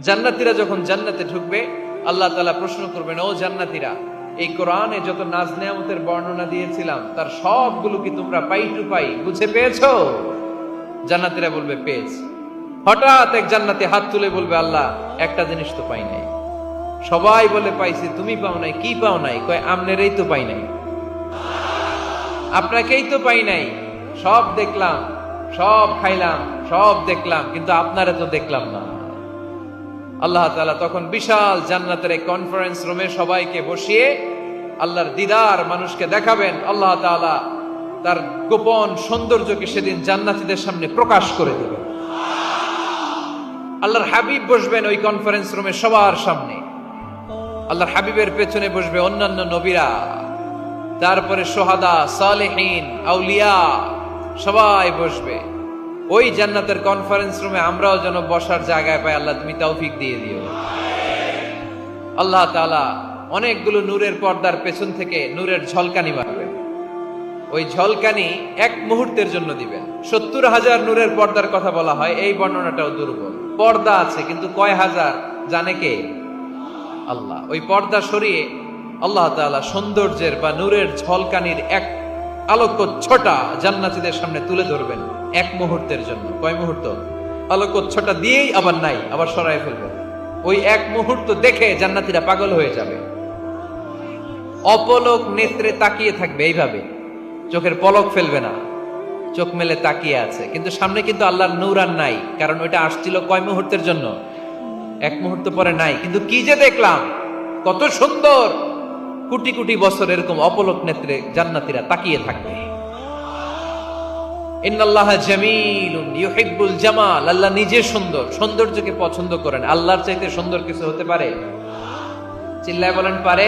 জান্নাতীরা যখন জান্নাতে ঢুকবে আল্লাহ তাআলা প্রশ্ন করবেন, ও জান্নাতীরা, এই কোরআনে যত নাজ নেয়ামতের বর্ণনা দিয়েছিলাম তার সবগুলো কি তোমরা পাই টু পাই বুঝে পেয়েছো? জান্নাতীরা বলবে পেয়েছি। হঠাৎ এক জান্নাতি হাত তুলে বলবে, আল্লাহ একটা জিনিস তো পাই নাই। সবাই বলে পাইছি, তুমি পাও নাই। কি পাও নাই? কয় আমনেরই তো পাই নাই, আপনাকেই তো পাই নাই। সব দেখলাম, সব খাইলাম, সব দেখলাম, কিন্তু আপনারে তো দেখলাম না। আল্লাহ তাআলা তখন বিশাল জান্নাতের এক কনফারেন্স রুমে সবাইকে বসিয়ে আল্লাহর দিদার মানুষকে দেখাবেন। আল্লাহ তাআলা তার গোপন সৌন্দর্যকে সেদিন জান্নাতীদের সামনে প্রকাশ করে দেবেন। আল্লাহর হাবিব বসবেন ওই কনফারেন্স রুমে সবার সামনে। আল্লাহর হাবিবের পেছনে বসবে অন্যান্য নবীরা, তারপরে সোহাদা, সালেহীন, আউলিয়া সবাই বসবে ওই জান্নাতের কনফারেন্স রুমে। আমরাও যেন বসার জায়গায় পাই, আল্লাহ তুমি তৌফিক দিয়ে দিও। আল্লাহ তাআলা অনেকগুলো নূরের পর্দার পেছন থেকে নূরের ঝলকানি মারবেন। ওই ঝলকানি এক মুহূর্তের জন্য দিবেন। 70,000 নূরের পর্দার কথা বলা হয়, এই বর্ণনাটাও দুর্বল। পর্দা আছে কিন্তু কয় হাজার জানে কে? আল্লাহ। ওই পর্দা সরিয়ে আল্লাহ তাআলা সৌন্দর্যের বা নূরের ঝলকানির এক আলোকচ্ছটা জান্নাতীদের সামনে তুলে ধরবেন এক মুহূর্তের জন্য। কয় মুহূর্ত? আলোকচ্ছটা দিয়েই আবার নাই, আবার সরায় ফেলবেন। ওই এক মুহূর্ত দেখে জান্নাতীরা পাগল হয়ে যাবে, অপলক নেত্রে তাকিয়ে থাকবে এইভাবে, চোখের পলক ফেলবে না, চোখ মেলে তাকিয়ে আছে। কিন্তু সামনে কিন্তু আল্লাহর নূর আর নাই, কারণ ওইটা আসছিল কয় মুহূর্তের জন্য? এক মুহূর্ত পরে নাই। কিন্তু কি যে দেখলাম, কত সুন্দর! কোটি কোটি বছর এরকম অপলক নেত্রে জান্নাতীরা তাকিয়ে থাকবে। ইন্নাল্লাহা জামিলুন ইউহিব্বুল জামাল। আল্লাহ নিজে সুন্দর, সৌন্দর্যকে পছন্দ করেন। আল্লাহর চাইতে সুন্দর কিছু হতে পারে? চিল্লায় বলেন পারে?